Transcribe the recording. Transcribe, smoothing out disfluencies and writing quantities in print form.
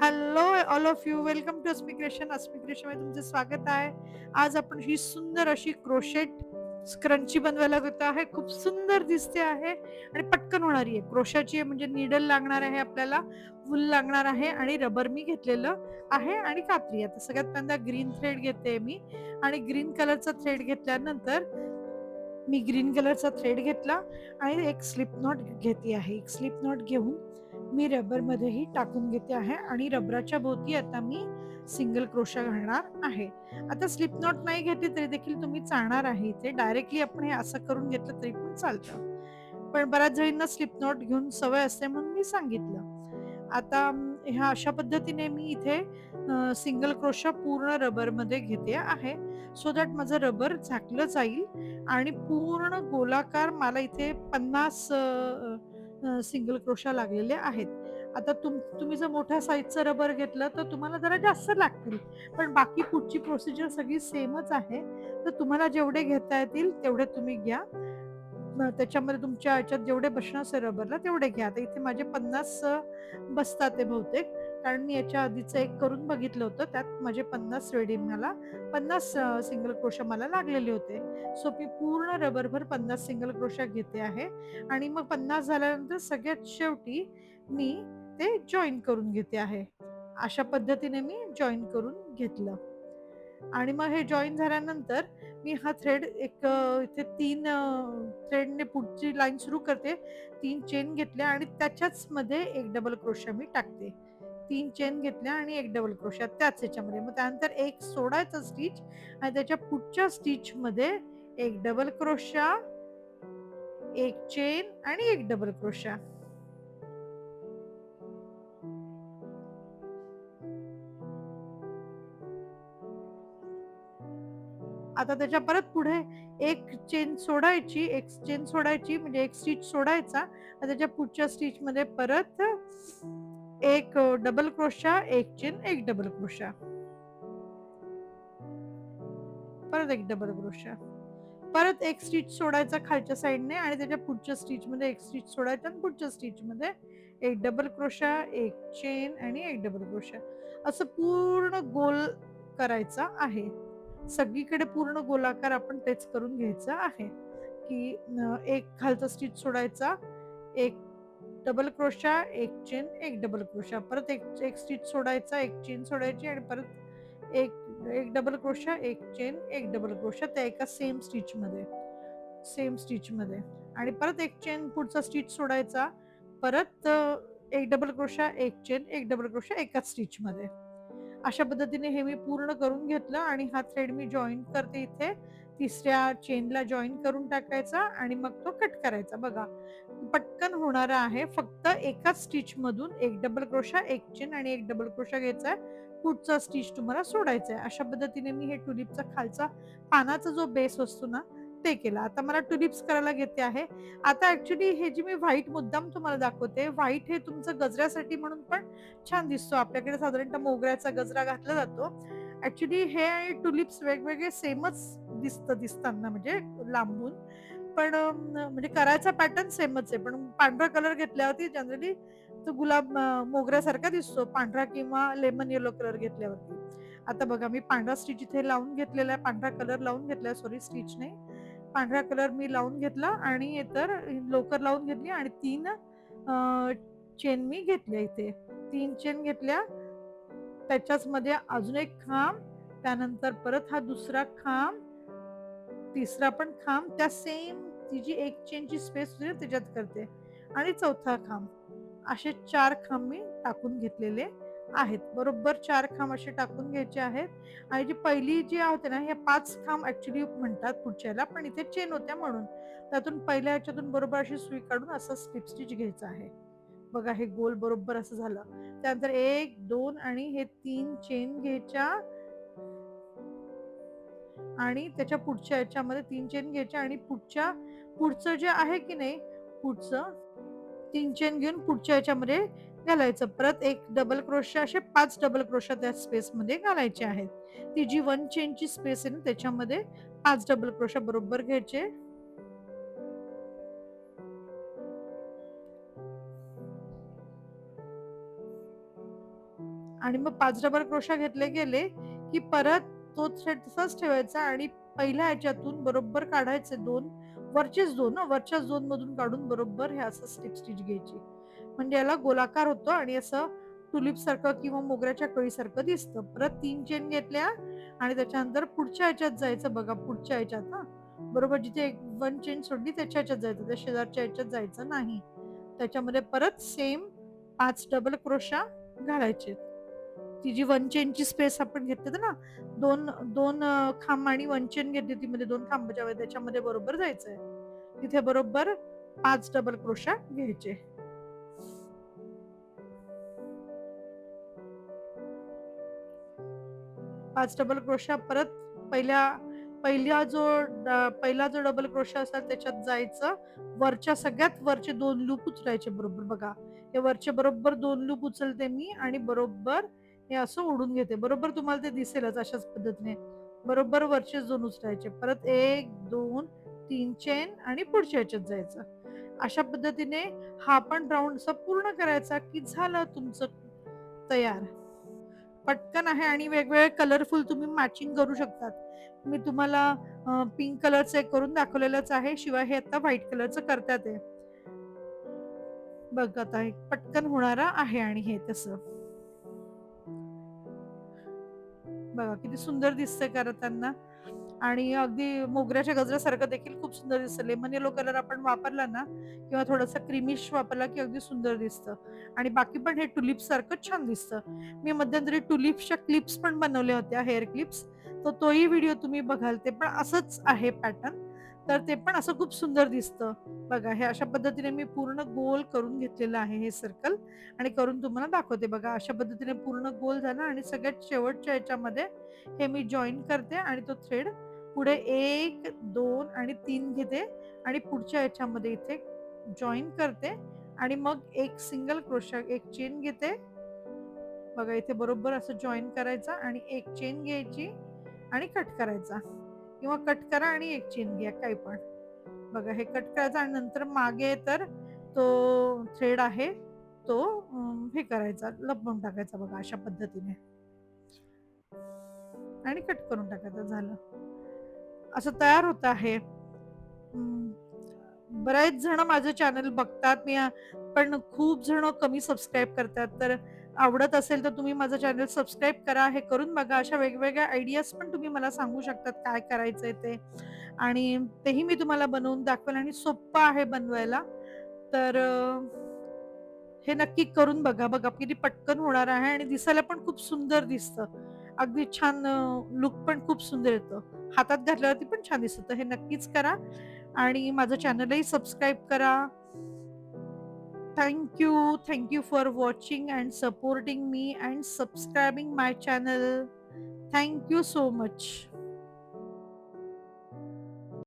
Hello all of you, welcome to Asmi creation. Asmi creation मध्ये तुमचे स्वागत आहे. आज आपण ही सुंदर अशी क्रोशेट स्क्रंची बनवायला घेत आहे. खूप सुंदर दिसते आहे आणि पटकन होणारी आहे. क्रोशाची आहे म्हणजे निडल लागणार आहे, आपल्याला वूल लागणार आहे आणि रबर मी घेतलेलं आहे आणि कात्री. आता सगळ्यात पहिल्यांदा ग्रीन थ्रेड घेते मी आणि ग्रीन कलरचा थ्रेड घेतल्यानंतर मी ग्रीन कलरचा थ्रेड घेतला आणि एक स्लिप नॉट घेते आहे. एक स्लिप नॉट घेऊन मी रबर मध्येही टाकून घेते आहे आणि रबराच्या भोवती आता मी सिंगल क्रोशा घालणार आहे. आता स्लिप नॉट नाही घेतली तरी देखील तुम्ही चालणार आहे. इथे डायरेक्टली आपण हे असं करून घेतलं तरी पण चालतं, पण बऱ्याच जणींना स्लिप नॉट घेऊन सवय असते म्हणून मी सांगितलं. आता ह्या अशा पद्धतीने मी इथे सिंगल क्रोशा पूर्ण रबर मध्ये घेते आहे, सो दॅट माझं रबर झाकलं जाईल आणि पूर्ण गोलाकार मला इथे 50 सिंगल क्रोशा लागलेले आहेत. आता तुम्ही जर मोठ्या साईजचं रबर घेतलं तर तुम्हाला जरा जास्त लागतील, पण बाकी पुढची प्रोसिजर सगळी सेमच आहे. तर तुम्हाला जेवढे घेता येतील तेवढे तुम्ही घ्या. त्याच्यामध्ये तुमच्या ह्याच्यात जेवढे बसणार असेल रबरला तेवढे घ्या. आता इथे माझे 50 बसतात ते बहुतेक, कारण मी याच्या आधीच एक करून बघितलं होतं, त्यात माझे 50 रेडीन मला 50 सिंगल क्रोशा मला लागलेले होते. सो मी पूर्ण रबरभर 50 सिंगल क्रोशा घेते आहे आणि मग 50 झाल्यानंतर सगळ्यात शेवटी मी ते जॉईन करून घेते आहे. अशा पद्धतीने मी जॉईन करून घेतलं आणि मग हे जॉईन झाल्यानंतर मी हा थ्रेड इथे 3 थ्रेडने पुढची लाईन सुरू करते. 3 चेन घेतल्या आणि त्याच्याच मध्ये एक डबल क्रोशा मी टाकते. 3 चेन घेतल्या आणि एक डबल क्रोशा त्याच ह्याच्यामध्ये. मग त्यानंतर एक सोडायचा स्टिच आणि त्याच्या पुढच्या स्टिच मध्ये एक डबल क्रोशा, एक चेन आणि एक डबल क्रोशा. आता त्याच्या परत पुढे एक चेन सोडायची, एक चेन सोडायची म्हणजे एक स्टिच सोडायचा आणि त्याच्या पुढच्या स्टिच मध्ये परत एक डबल क्रोशा, एक चेन, एक डबल क्रोशा, परत एक डबल क्रोशा, परत एक स्टिच सोडायचा खालच्या साईडने आणि त्याच्या पुढच्या स्टिच मध्ये एक स्टिच सोडायचा आणि पुढच्या स्टिच मध्ये एक डबल क्रोशा, एक चेन आणि एक डबल क्रोशा. असं पूर्ण गोल करायचा आहे. सगळीकडे पूर्ण गोलाकार आपण तेच करून घ्यायचं आहे की एक खालचा स्टिच सोडायचा, एक डबल क्रोशा, एक चेन, एक डबल क्रोशा, परत एक एक स्टिच सोडायचा, एक चेन सोडायची आणि परत एक एक डबल क्रोशा, एक चेन, एक डबल क्रोशा त्या एका सेम स्टिच मध्ये आणि परत एक चेन पुढचा स्टिच सोडायचा, परत एक डबल क्रोशा, एक चेन, एक डबल क्रोशा एकाच स्टिच मध्ये. अशा पद्धतीने हे मी पूर्ण करून घेतलं आणि हा थ्रेड मी जॉईन करते इथे. तिसऱ्या चेनला जॉईन करून टाकायचा आणि मग तो कट करायचा. बघा, पटकन होणारा आहे. फक्त एकाच स्टिच मधून एक डबल क्रोशा, एक चेन आणि एक डबल क्रोशा घ्यायचा आहे. पुढचा स्टिच तुम्हाला सोडायचा आहे. अशा पद्धतीने मी हे टुलिपचा खालचा पानाचा जो बेस असतो ना ते केला. आता मला टुलिप्स करायला घेते आहे. आता ऍक्च्युली हे जी मी व्हाईट मुद्दाम तुम्हाला दाखवते, व्हाईट हे तुमचं गजऱ्यासाठी म्हणून पण छान दिसतो. आपल्याकडे साधारणतः मोगऱ्याचा गजरा घातला जातो. ऍक्च्युली हे आणि टुलिप्स वेगवेगळे सेमच दिसताना म्हणजे लांबून, पण म्हणजे करायचा पॅटर्न सेमच आहे, पण पांढरा कलर घेतल्यावरती जनरली तो गुलाब मोगऱ्यासारखा दिसतो, पांढरा किंवा लेमन येलो कलर घेतल्यावरती. आता बघा, मी पांढरा स्टिच इथे लावून घेतलेला आहे, पांढरा कलर लावून घेतलाय, सॉरी स्टिच नाही, पांढरा कलर मी लावून घेतला आणि तर लोकर लावून घेतली आणि 3 चेन मी घेतल्या इथे. 3 चेन घेतल्या, त्याच्याच मध्ये अजून एक खांब, त्यानंतर परत हा दुसरा खांब, तिसरा पण खांब त्या सेम ती जी एक चेनची स्पेस होती ना त्याच्यात करते आणि चौथा खांब. असे 4 खांब मी टाकून घेतलेले आहेत. बरोबर 4 खांब असे टाकून घ्यायचे आहेत आणि जी पहिली जी होते ना, हे 5 खांब ऍक्च्युली म्हणतात पुढच्याला, पण इथे चेन होत्या म्हणून त्यातून पहिल्या ह्याच्यातून बरोबर अशी सुई काढून असं स्लिप स्टिच घ्यायचं आहे. बघा, हे गोल बरोबर असं झालं. त्यानंतर 1, 2 आणि हे 3 चेन घ्यायच्या आणि त्याच्या पुढच्या ह्याच्यामध्ये 3 चेन घ्यायच्या आणि पुढचं जे आहे की नाही, पुढचं 3 चेन घेऊन पुढच्या ह्याच्यामध्ये घालायचं. परत एक डबल क्रोशा, असे 5 डबल क्रोशा त्या स्पेस मध्ये घालायचे आहेत. ती जी 1 चेनची स्पेस आहे ना त्याच्यामध्ये 5 डबल क्रोशा बरोबर घ्यायचे आणि मग 5 डबल क्रोशा घेतले गेले की परत तो थ्रेड तसाच ठेवायचा आणि पहिल्या ह्याच्यातून बरोबर काढायचे दोन, वरचेच दोन, वरच्याच दोन मधून काढून बरोबर हे असं स्लिप स्टिच घ्यायची. म्हणजे याला गोलाकार होतो आणि असं टुलिप सारखं किंवा मोगऱ्याच्या कळीसारखं दिसतं. परत 3 चेन घेतल्या आणि त्याच्यानंतर पुढच्या ह्याच्यात जायचं बघा, पुढच्या ह्याच्यात हा बरोबर जिथे 1 चेन सोडली त्याच्या ह्याच्यात जायचं, त्या शेजारच्या ह्याच्यात जायचं नाही. त्याच्यामध्ये परत सेम 5 डबल क्रोशा घालायचे. ती जी 1 चेनची स्पेस आपण घेतली होती ना, दोन दोन खांब आणि 1 चेन घेतली होती मध्ये 2 खांबाच्या मध्ये, त्याच्यामध्ये बरोबर जायचंय. तिथे बरोबर 5 डबल क्रोशा घ्यायचे. 5 डबल क्रोशा परत पहिल्या पहिला जो पहिला जो डबल क्रोशा असतात त्याच्यात जायचं. वरच्या सगळ्यात वरचे 2 लूप उचलायचे बरोबर बघा. हे वरचे बरोबर 2 लूप उचलते मी आणि बरोबर हे असं ओढून घेते. बरोबर तुम्हाला ते दिसेलच अशाच पद्धतीने. बरोबर वरचे 2 उचलायचे. परत 1, 2, 3 चेन आणि पुढच्या ह्याच्यात जायचं. अशा पद्धतीने हा पण राउंड असा पूर्ण करायचा की झालं तुमचं तयार. पटकन आहे आणि वेगवेगळे कलरफुल तुम्ही मॅचिंग करू शकतात. मी तुम्हाला पिंक कलरचं एक करून दाखवलेलंच आहे. शिवाय हे आता व्हाईट कलरचं करतात आहे. बघ आता हे पटकन होणारा आहे आणि हे तसं. बघा किती सुंदर दिसतंय करताना आणि अगदी मोगऱ्याच्या गजऱ्यासारखं देखील खूप सुंदर दिसतं. लेमन येलो कलर आपण वापरला ना किंवा थोडासा क्रीमिश वापरला की अगदी सुंदर दिसतं आणि बाकी पण हे टुलिप सारखं छान दिसतं. मी मध्यंतरी टुलिप्सच्या क्लिप्स पण बनवल्या होत्या, हेअर क्लिप्स. तर तोही व्हिडिओ तुम्ही बघाल, ते पण असंच आहे पॅटर्न. तर ते पण असं खूप सुंदर दिसतं. बघा हे अशा पद्धतीने मी पूर्ण गोल करून घेतलेलं आहे हे सर्कल आणि करून तुम्हाला दाखवते. बघा अशा पद्धतीने पूर्ण गोल झाला आणि सगळ्यात शेवटच्या ह्याच्यामध्ये हे मी जॉईन करते आणि तो थ्रेड पुढे 1, 2 आणि 3 घेते आणि पुढच्या ह्याच्यामध्ये इथे जॉईन करते आणि मग एक सिंगल क्रोशा, एक चेन घेते. बघा इथे बरोबर असं जॉईन करायचा आणि एक चेन घ्यायची आणि कट करायचा किंवा कट करा आणि एक चेन घ्या, काही पण. बघा हे कट करायचं आणि नंतर मागे तर तो थ्रेड आहे तो हे करायचा, लपवून टाकायचा बघा अशा पद्धतीने आणि कट करून टाकायचं. झालं, असं तयार होत आहे. बरेच जण माझं चॅनल बघतात मी पण खूप जण कमी सबस्क्राईब करतात. तर आवडत असेल तर तुम्ही माझं चॅनल सबस्क्राईब करा, हे करून बघा. अशा वेगवेगळ्या आयडियाज पण तुम्ही मला सांगू शकतात काय करायचंय ते आणि तेही मी तुम्हाला बनवून दाखवेल आणि सोप्पं आहे बनवायला. तर हे नक्की करून बघा. बघा किती पटकन होणार आहे आणि दिसायला पण खूप सुंदर दिसतं. अगदी छान लुक पण खूप सुंदर येतं. हातात घातल्यावरती पण छान दिसतं. तर हे नक्कीच करा आणि माझं चॅनलही सबस्क्राईब करा. Thank you. Thank you for watching and supporting me and subscribing my channel. Thank you so much.